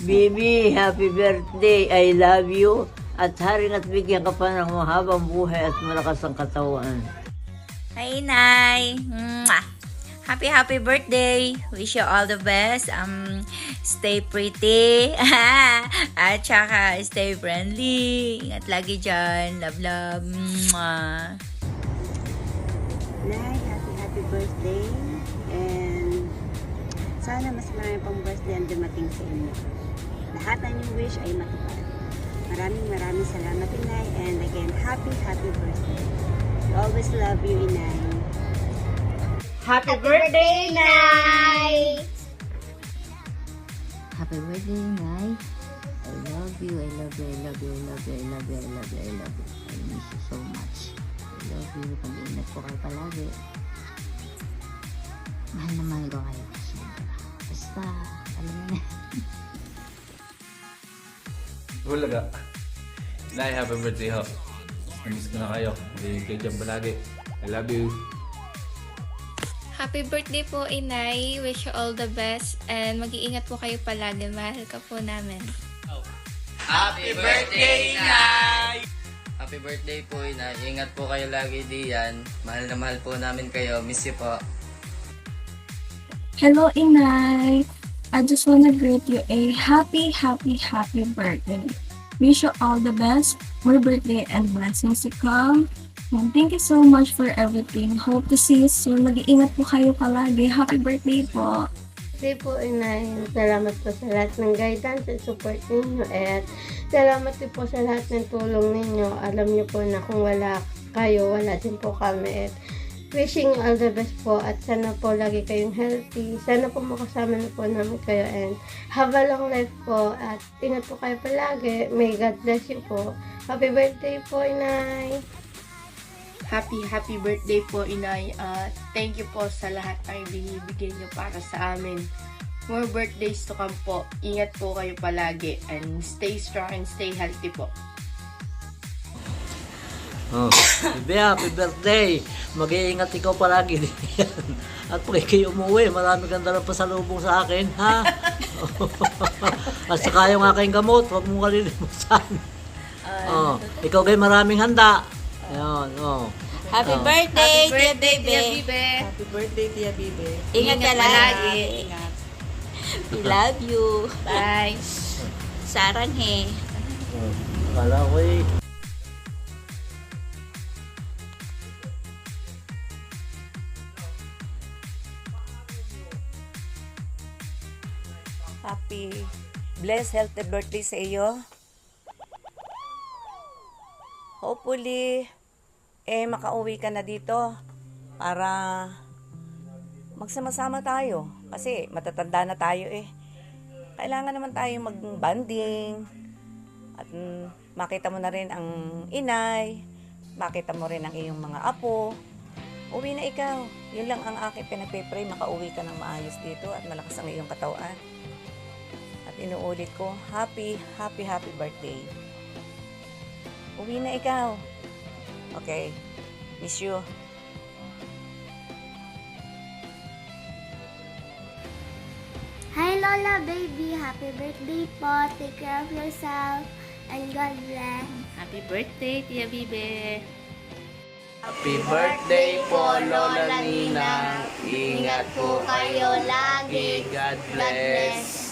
Bibi, happy birthday. I love you. At haring at bigyan ka pa ng mahabang buhay at malakas ang katawan. Hi, Nay! Mwah! Happy birthday! Wish you all the best. Stay pretty. At saka, stay friendly. Ingat lagi dyan. Love, love. Mwah! Nay, happy birthday. And sana mas marami pang birthday ang dumating sa inyo. Lahat ng inyong wish ay matupad. Maraming salamat, Inay. And again, happy birthday. We always love you, Inay. Happy birthday, Nay! Happy birthday, Nay. I love you, I love you, I love you, I love you, I love you, I love you, I love you. I miss you so much. I love you. Pag-ingat po kayo palagi. Mahal na mahal ko kayo. Basta, alam mo na. Bulaga. Nay, happy birthday ho. Namiss ko na kayo. Hindi kayo dyan palagi. I love you. Happy birthday po, Inay. Wish you all the best. And mag-iingat po kayo palagi. Mahal ka po namin. Happy birthday, Inay! Happy birthday po, Inay. Ingat po kayo lagi diyan. Mahal na mahal po namin kayo. Miss you po. Hello, Inay. I just wanna greet you a happy birthday. Wish you all the best, more birthday and blessings to come. And thank you so much for everything. Hope to see you soon. Mag-iingat po kayo palagi. Happy birthday po. Birthday po, Inay. Salamat po sa lahat ng guidance at support ninyo. At salamat din po sa lahat ng tulong ninyo. Alam niyo po na kung wala kayo, wala din po kami. At wishing you all the best po. At sana po lagi kayong healthy. Sana po makasama na po namin kayo. And have a long life po. At ingat po kayo palagi. May God bless you po. Happy birthday po, Inay. Happy birthday po, Inay. Thank you po sa lahat ng binibigay niyo para sa amin. More birthdays to come po. Ingat po kayo palagi and stay strong and stay healthy po. Oh, Bibi, happy birthday. Mag-iingat ikaw palagi din yan. At pag kayo umuwi, marami kang dalang pasalubong sa akin, ha? At saka yung aking gamot, huwag mong kalilimutan. Oh, ikaw kayo maraming handa. Ayun, oh. Happy birthday, Tia Bibe! Happy birthday, Tia Bibe. Ingat ka lagi. Ingat. We love you. Bye. Sarang he. Oh, akala ko eh. Happy, blessed, healthy birthday sa iyo. Hopefully, makauwi ka na dito para magsama-sama tayo. Kasi matatanda na tayo eh. Kailangan naman tayo mag-bonding at makita mo na rin ang inay, makita mo rin ang iyong mga apo. Uwi na ikaw. Yun lang ang aking pinagpe-pray, makauwi ka ng maayos dito at malakas ang iyong katawan. At inuulit ko, happy birthday. Uwi na ikaw. Okay. Miss you. Hi, Lola, baby. Happy birthday po. Take care of yourself. And God bless. Happy birthday, Tia Bibe! Happy birthday po, Lola Nina. Ingat po kayo lagi. God bless.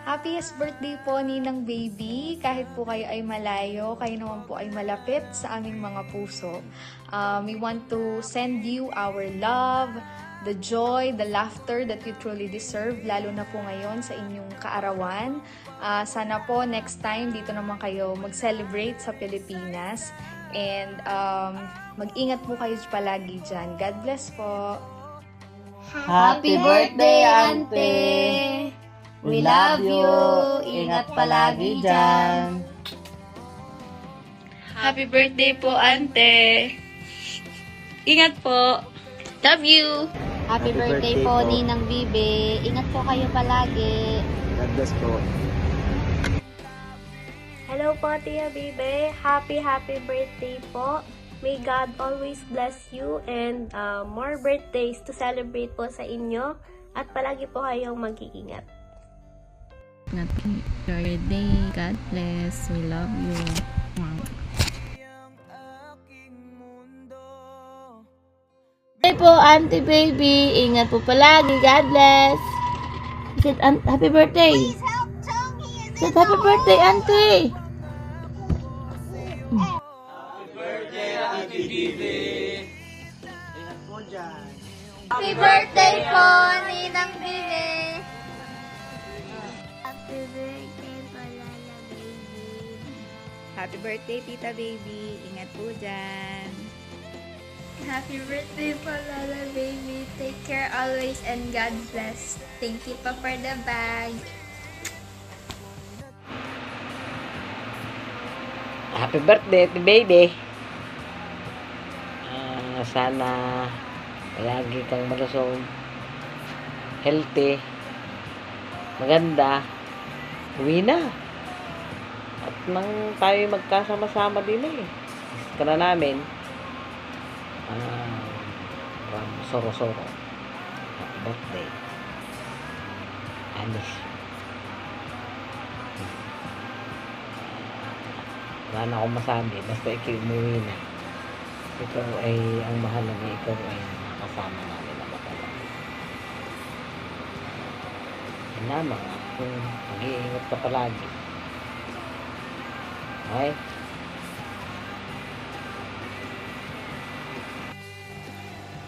Happiest birthday po, Ninang Baby. Kahit po kayo ay malayo, kayo naman po ay malapit sa aming mga puso. We want to send you our love, the joy, the laughter that you truly deserve, lalo na po ngayon sa inyong kaarawan. Sana po next time dito naman kayo mag-celebrate sa Pilipinas. And mag-ingat po kayo palagi dyan. God bless po. Happy birthday, Ante! We love you. Ingat palagi dyan. Happy birthday po, Ante! Ingat po! Love you! Happy birthday po, Ninang Bibe. Ingat po kayo palagi. God bless po. Hello po, Tia Bibe. Happy birthday po. May God always bless you and more birthdays to celebrate po sa inyo. At palagi po kayong mag-iingat. Ingat your day. God bless. We love you. Hey po, Auntie Baby. Ingat po palagi. God bless. Said, happy birthday. Said, happy birthday, Auntie. Happy birthday po, Ninang Bibi! Happy birthday, Palala Baby. Happy birthday, Tita Baby. Ingat po dyan. Happy birthday po, Lala Baby. Take care always and God bless. Thank you pa for the bag. Happy birthday, baby. Sana lagi kang malusog, healthy, maganda. Uwi na. At nang tayo magkasama-sama din eh. Miss ka na namin. From Soro-Soro. Happy birthday. I miss you. Wala na akong masabi. Basta ikaw umuwi na. Ikaw ay ang mahalaga. Ikaw ay nakasama namin na matagal. Yan lamang. Kung mag-iingat ka palagi. Okay?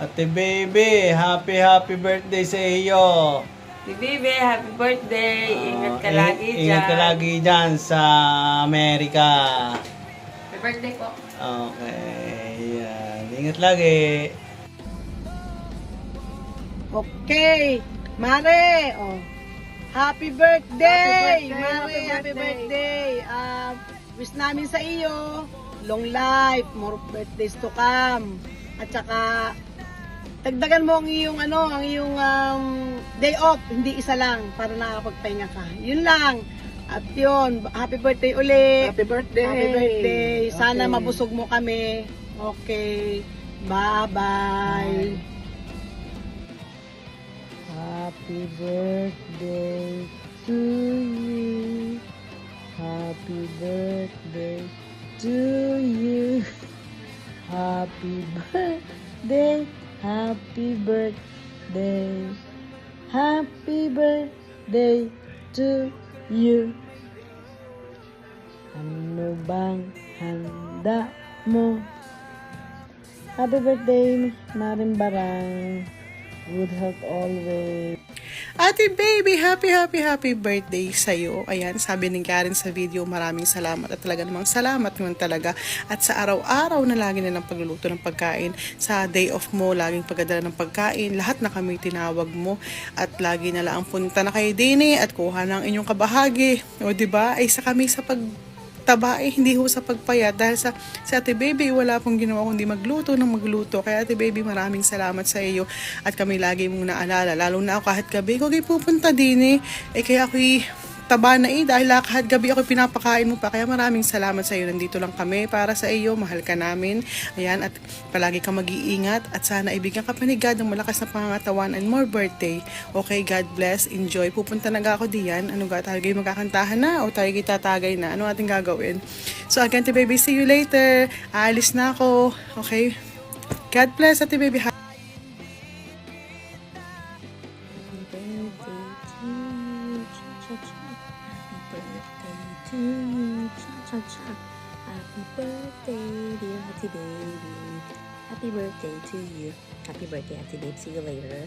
Ate Baby, happy birthday sa iyo. Si Bibi, happy birthday. Ingat ka lagi dyan. Ingat ka lagi dyan sa Amerika. Happy birthday po. Okay, yan. Ingat lagi. Okay, Mare, oh. Happy birthday! Mare, happy birthday! Wish namin sa iyo, long life, more birthdays to come. At saka, dagdagan mo ang iyong day off, hindi isa lang para nakakapagpahinga ka. Yun lang. At yun, happy birthday ulit. Happy birthday. Happy birthday. Sana Okay. mabusog mo kami. Okay. Bye-bye. Happy birthday to you. Happy birthday to you. Happy birthday. Happy birthday. Happy birthday to you. Ano bang handa mo? Happy birthday, Maring Barang. Good health always. Ate Baby, happy birthday sa'yo. Ayan, sabi ni Karen sa video, maraming salamat at talaga namang salamat naman talaga. At sa araw-araw na lagi nilang pagluluto ng pagkain, sa day off mo, laging pagdadala ng pagkain, lahat na kami tinawag mo at lagi na lang punta na kay Dini at kuha ng inyong kabahagi. O diba, ay sa kami sa pagtaba hindi ho sa pagpayat dahil sa Ate Baby wala pong ginawa kundi magluto. Kaya Ate Baby, maraming salamat sa iyo at kami lagi mong naalala, lalo na ako kahit gabi ko pupunta din kaya ako'y taba na dahil kahit gabi ako pinapakain mo pa. Kaya maraming salamat sa iyo, nandito lang kami para sa iyo, mahal ka namin. Ayan, at palagi ka mag-iingat at sana ibigyan ka pa ni God ng malakas na pangangatawan and more birthday. Okay, God bless, enjoy. Pupunta na ako diyan. Ano ga, tayo magkakantahan na o tayo tatagay na? Ano ating gagawin? So again, Ate Baby, see you later. Aalis na ako. Okay? God bless, Ate Baby. Happy birthday, dear Ate Baby. Happy birthday to you. Happy birthday, Ate Babe. See you later.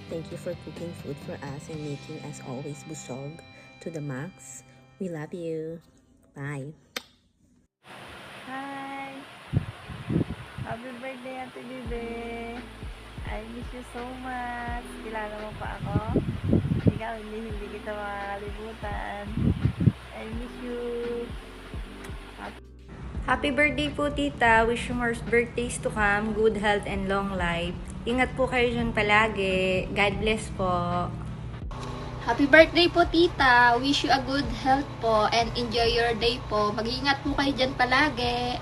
Thank you for cooking food for us and making as always busog to the max. We love you. Bye. Hi! Happy birthday, Ate Bibi! I miss you so much. Kilala mo pa ako? Ikaw, hindi kita makakalimutan. I miss you. Happy birthday po, tita. Wish you more birthdays to come. Good health and long life. Ingat po kayo dyan palagi. God bless po. Happy birthday po, tita. Wish you a good health po and enjoy your day po. Mag-iingat po kayo dyan palagi.